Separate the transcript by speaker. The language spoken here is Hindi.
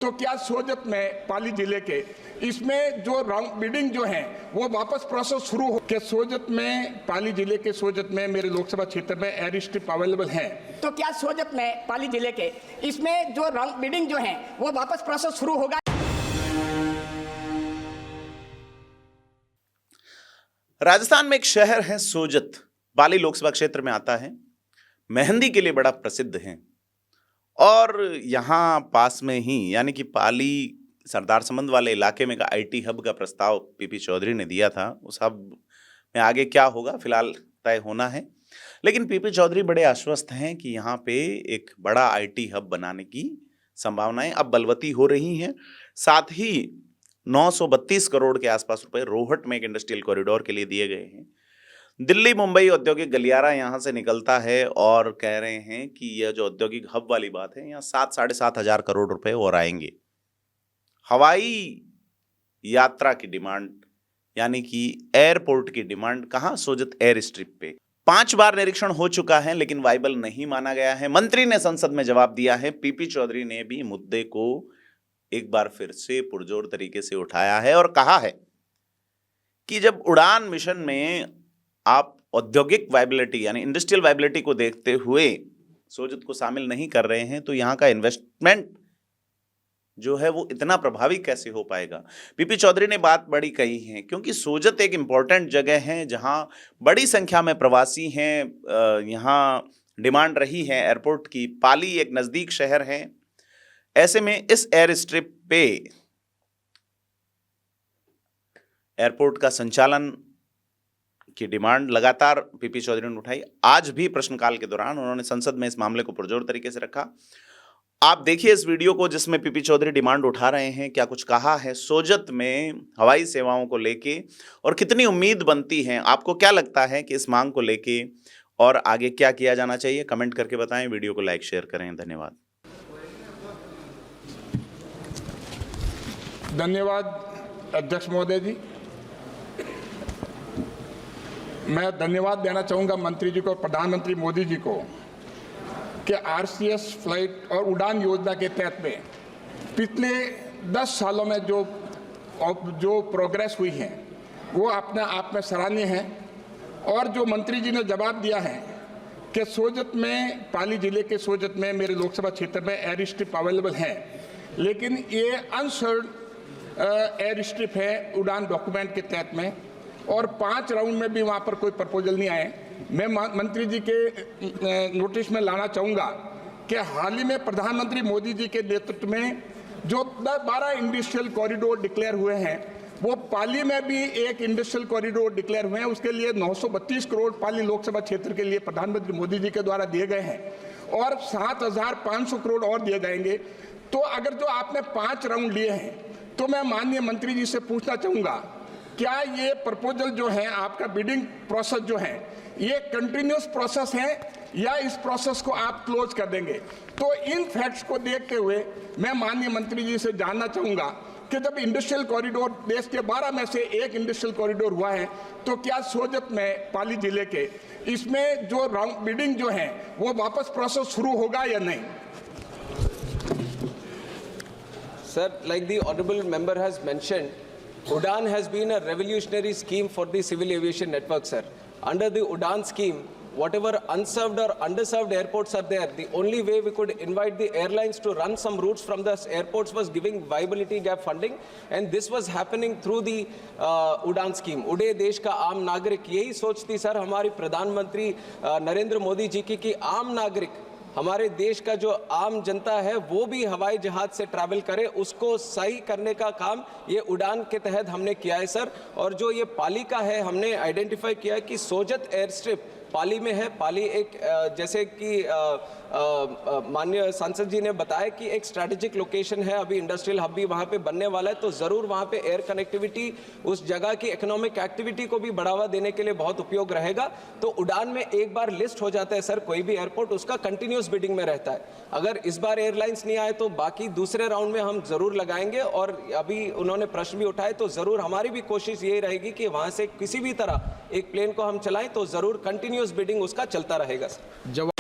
Speaker 1: तो क्या सोजत में पाली जिले के इसमें जो राउंड बिडिंग जो है वो वापस प्रोसेस शुरू हो के सोजत में पाली जिले के सोजत में मेरे लोकसभा क्षेत्र में एयर स्ट्रिप अवेलेबल है।
Speaker 2: तो क्या सोजत में पाली जिले के इसमें जो राउंड बिडिंग जो है वो वापस प्रोसेस शुरू होगा?
Speaker 3: राजस्थान में एक शहर है सोजत, पाली लोकसभा क्षेत्र में आता है, मेहंदी के लिए बड़ा प्रसिद्ध है। और यहाँ पास में ही यानी कि पाली सरदार संबंध वाले इलाके में का आईटी हब का प्रस्ताव पीपी चौधरी ने दिया था। उस हब में आगे क्या होगा फिलहाल तय होना है, लेकिन पीपी चौधरी बड़े आश्वस्त हैं कि यहाँ पे एक बड़ा आईटी हब बनाने की संभावनाएं अब बलवती हो रही हैं। साथ ही 932 करोड़ के आसपास रुपए रोहट में एक इंडस्ट्रियल कॉरिडोर के लिए दिए गए हैं। दिल्ली मुंबई औद्योगिक गलियारा यहाँ से निकलता है और कह रहे हैं कि यह जो औद्योगिक हब वाली बात है, यहाँ 7-7.5 हजार करोड़ रुपए और आएंगे। हवाई यात्रा की डिमांड यानी कि एयरपोर्ट की डिमांड कहाँ? सोजत एयर स्ट्रिप पे 5 बार निरीक्षण हो चुका है, लेकिन वाइबल नहीं माना गया है। मंत्री ने संसद में जवाब दिया है। पीपी चौधरी ने भी मुद्दे को एक बार फिर से पुरजोर तरीके से उठाया है और कहा है कि जब उड़ान मिशन में आप औद्योगिक वायबिलिटी यानी इंडस्ट्रियल वायबिलिटी को देखते हुए सोजत को शामिल नहीं कर रहे हैं तो यहाँ का इन्वेस्टमेंट जो है वो इतना प्रभावी कैसे हो पाएगा। पीपी चौधरी ने बात बड़ी कही है, क्योंकि सोजत एक इम्पॉर्टेंट जगह है जहाँ बड़ी संख्या में प्रवासी हैं। यहाँ डिमांड रही है एयरपोर्ट की। पाली एक नज़दीक शहर है। ऐसे में इस एयर स्ट्रिप पे एयरपोर्ट का संचालन की डिमांड लगातार पीपी चौधरी ने उठाई। आज भी प्रश्नकाल के दौरान उन्होंने संसद में इस मामले को पुरजोर तरीके से रखा। आप देखिए इस वीडियो को जिसमें पीपी चौधरी डिमांड उठा रहे हैं, क्या कुछ कहा है सोजत में हवाई सेवाओं को लेके और कितनी उम्मीद बनती है। आपको क्या लगता है कि इस मांग को लेके और आगे क्या किया जाना चाहिए? कमेंट करके बताएं। वीडियो को लाइक शेयर करें। धन्यवाद।
Speaker 1: धन्यवाद अध्यक्ष महोदय जी। मैं धन्यवाद देना चाहूँगा मंत्री जी को, प्रधानमंत्री मोदी जी को, कि आरसीएस फ्लाइट और उड़ान योजना के तहत में पिछले 10 सालों में जो प्रोग्रेस हुई है वो अपने आप में सराहनीय है। और जो मंत्री जी ने जवाब दिया है कि सोजत में पाली जिले के सोजत में मेरे लोकसभा क्षेत्र में एयर स्ट्रिप अवेलेबल है, लेकिन ये अनसर्ड एयर स्ट्रिप है उड़ान डॉक्यूमेंट के तहत में, और 5 राउंड में भी वहाँ पर कोई प्रपोजल नहीं आए। मैं मंत्री जी के नोटिस में लाना चाहूँगा कि हाल ही में प्रधानमंत्री मोदी जी के नेतृत्व में जो 12 इंडस्ट्रियल कॉरिडोर डिक्लेयर हुए हैं, वो पाली में भी एक इंडस्ट्रियल कॉरिडोर डिक्लेयर हुए हैं। उसके लिए 932 करोड़ पाली लोकसभा क्षेत्र के लिए प्रधानमंत्री मोदी जी के द्वारा दिए गए हैं और 7,500 करोड़ और दिए जाएंगे। तो अगर जो आपने 5 राउंड लिए हैं तो मैं माननीय मंत्री जी से पूछना चाहूँगा, क्या ये प्रपोजल जो है आपका बिडिंग प्रोसेस जो है ये कंटिन्यूस प्रोसेस है या इस प्रोसेस को आप क्लोज कर देंगे? तो इन फैक्ट्स को देखते हुए मैं माननीय मंत्री जी से जानना चाहूँगा कि जब इंडस्ट्रियल कॉरिडोर देश के 12 में से एक इंडस्ट्रियल कॉरिडोर हुआ है, तो क्या सोजत में पाली जिले के इसमें जो राउंड बिडिंग जो है वो वापस प्रोसेस शुरू होगा या नहीं?
Speaker 4: Sir, like the honorable member has mentioned, UDAN has been a revolutionary scheme for the civil aviation network, sir. Under the UDAN scheme, whatever unserved or underserved airports are there, the only way we could invite the airlines to run some routes from the airports was giving viability gap funding, and this was happening through the UDAN scheme. उड़े देश का आम नागरिक, यही सोच थी सर हमारी प्रधानमंत्री नरेंद्र मोदी जी की कि आम नागरिक, हमारे देश का जो आम जनता है वो भी हवाई जहाज से ट्रैवल करे, उसको सही करने का काम ये उड़ान के तहत हमने किया है सर। और जो ये पाली का है, हमने आइडेंटिफाई किया है कि सोजत एयर स्ट्रिप पाली में है। पाली एक जैसे कि माननीय सांसद जी ने बताया कि एक स्ट्रैटेजिक लोकेशन है, अभी इंडस्ट्रियल हब भी वहाँ पे बनने वाला है, तो ज़रूर वहाँ पे एयर कनेक्टिविटी उस जगह की इकोनॉमिक एक्टिविटी को भी बढ़ावा देने के लिए बहुत उपयोग रहेगा। तो उड़ान में एक बार लिस्ट हो जाता है सर कोई भी एयरपोर्ट, उसका कंटिन्यूस बिडिंग में रहता है। अगर इस बार एयरलाइंस नहीं आए तो बाकी दूसरे राउंड में हम ज़रूर लगाएंगे। और अभी उन्होंने प्रश्न भी उठाए, तो ज़रूर हमारी भी कोशिश यही रहेगी कि वहाँ से किसी भी तरह एक प्लेन को हम चलाएं, तो ज़रूर कंटिन्यूस बिडिंग उसका चलता रहेगा सर।